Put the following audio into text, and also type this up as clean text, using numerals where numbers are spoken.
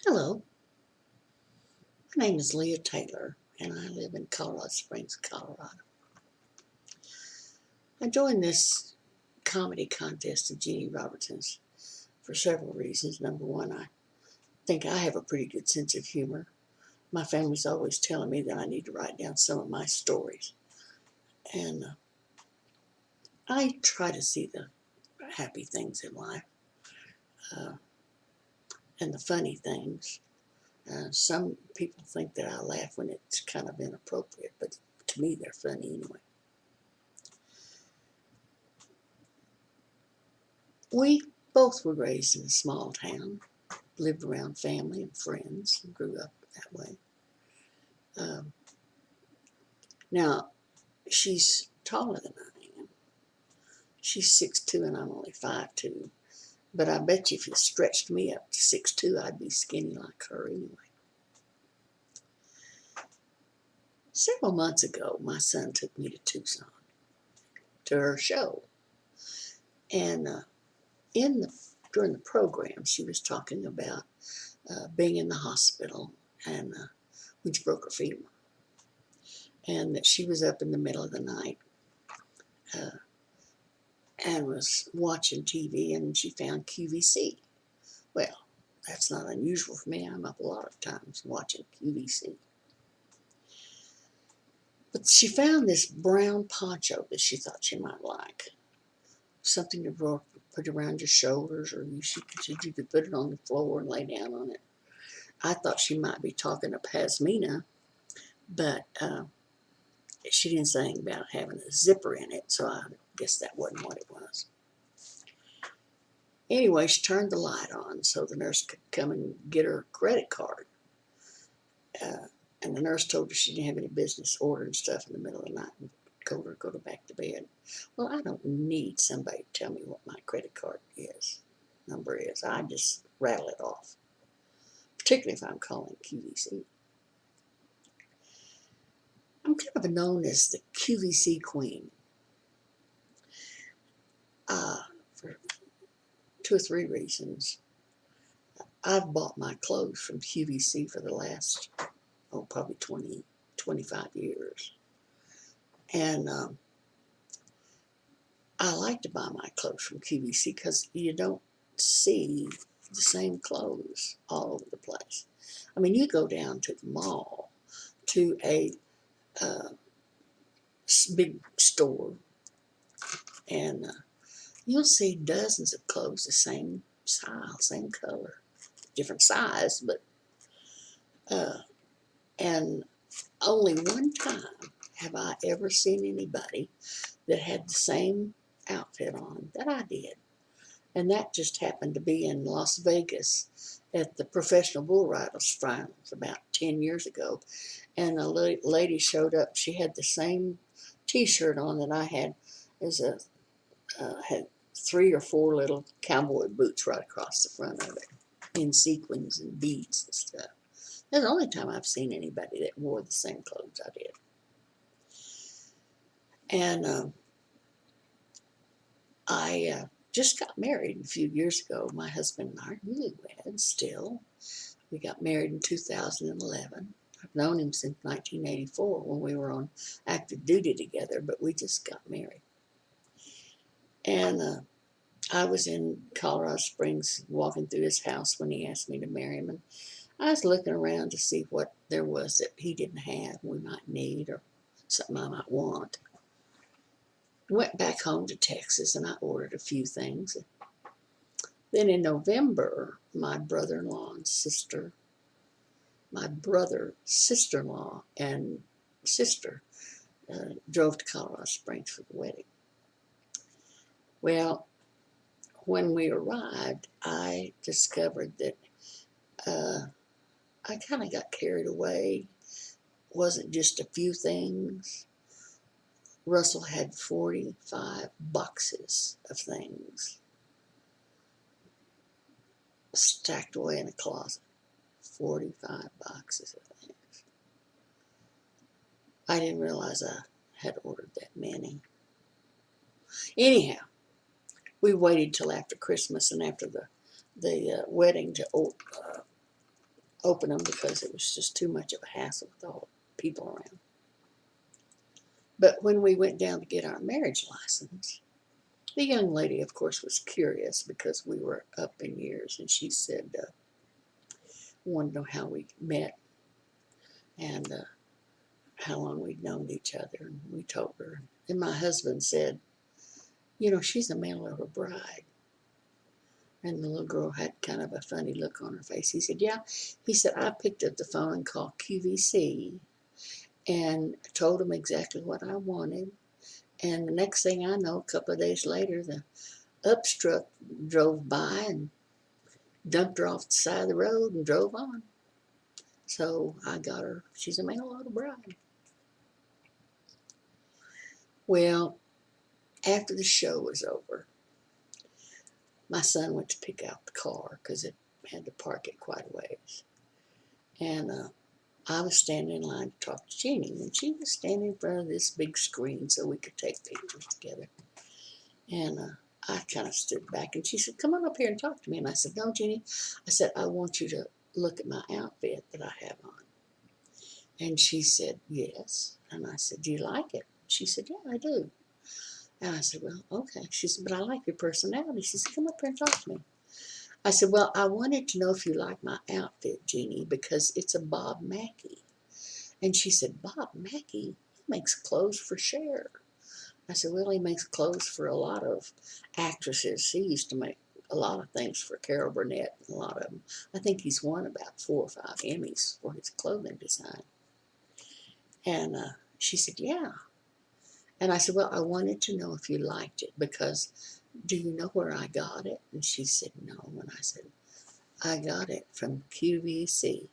Hello, my name is Leah Taylor, and I live in Colorado Springs, Colorado. I joined this comedy contest of Jeannie Robertson's for several reasons. Number one, I think I have a pretty good sense of humor. My family's always telling me that I need to write down some of my stories, and I try to see the happy things in life uh, and the funny things. Some people think that I laugh when it's kind of inappropriate, but to me, they're funny anyway. We both were raised in a small town, lived around family and friends, and grew up that way. Um, Now, she's taller than I am. She's 6'2", and I'm only 5'2". But I bet you if you stretched me up to 6'2", I'd be skinny like her anyway. Several months ago, my son took me to Tucson to her show. And during the program, she was talking about being in the hospital and when she broke her femur. And that she was up in the middle of the night uh, and was watching TV, and she found QVC. Well, that's not unusual for me. I'm up a lot of times watching QVC. But she found this brown poncho that she thought she might like. Something to put around your shoulders, or you could put it on the floor and lay down on it. I thought she might be talking to Pasmina, but she didn't say anything about having a zipper in it, so I guess that wasn't what it was. Anyway, she turned the light on so the nurse could come and get her credit card. And the nurse told her she didn't have any business ordering stuff in the middle of the night and told her to go back to bed. Well, I don't need somebody to tell me what my credit card number is. I just rattle it off, particularly if I'm calling QVC. I'm kind of known as the QVC queen for two or three reasons. I've bought my clothes from QVC for the last, probably 20, 25 years. And I like to buy my clothes from QVC because you don't see the same clothes all over the place. I mean, you go down to the mall, to a uh, big store, and you'll see dozens of clothes the same style, same color, different size, but and only one time have I ever seen anybody that had the same outfit on that I did. And that just happened to be in Las Vegas at the Professional Bull Riders Finals about 10 years ago. And a lady showed up. She had the same T-shirt on that I had, had 3 or 4 little cowboy boots right across the front of it in sequins and beads and stuff. That's the only time I've seen anybody that wore the same clothes I did. And I just got married a few years ago. My husband and I are newlyweds still. We got married in 2011. I've known him since 1984 when we were on active duty together, but we just got married. And I was in Colorado Springs walking through his house when he asked me to marry him. And I was looking around to see what there was that he didn't have, we might need, or something I might want. Went back home to Texas and I ordered a few things. Then in November, my brother-in-law and sister, my brother, sister-in-law, and sister drove to Colorado Springs for the wedding. Well, when we arrived, I discovered that I kind of got carried away. It wasn't just a few things. Russell had 45 boxes of things stacked away in a closet. 45 boxes of things. I didn't realize I had ordered that many. Anyhow, we waited till after Christmas and after the wedding to open them because it was just too much of a hassle with all the people around. But when we went down to get our marriage license, the young lady, of course, was curious because we were up in years, and she said, wanted to know how we met and how long we'd known each other. And we told her. And my husband said, you know, she's a mail-order bride. And the little girl had kind of a funny look on her face. He said, yeah. He said, I picked up the phone and called QVC and told them exactly what I wanted. And the next thing I know, a couple of days later, the UPS truck drove by and dumped her off the side of the road and drove on. So I got her. She's a mail-order bride. Well, after the show was over, my son went to pick out the car because it had to park it quite a ways. And I was standing in line to talk to Jeannie, and she was standing in front of this big screen so we could take pictures together. And I kind of stood back, and she said, come on up here and talk to me. And I said, no, Jeannie. I said, I want you to look at my outfit that I have on. And she said, yes. And I said, do you like it? She said, yeah, I do. And I said, well, okay. She said, but I like your personality. She said, come up here and talk to me. I said, well, I wanted to know if you like my outfit, Jeannie, because it's a Bob Mackie. And she said, Bob Mackie? He makes clothes for Cher. I said, well, he makes clothes for a lot of actresses. He used to make a lot of things for Carol Burnett, and a lot of them. I think he's won about 4 or 5 Emmys for his clothing design. And she said, yeah. And I said, well, I wanted to know if you liked it because do you know where I got it? And she said, no. And I said, I got it from QVC.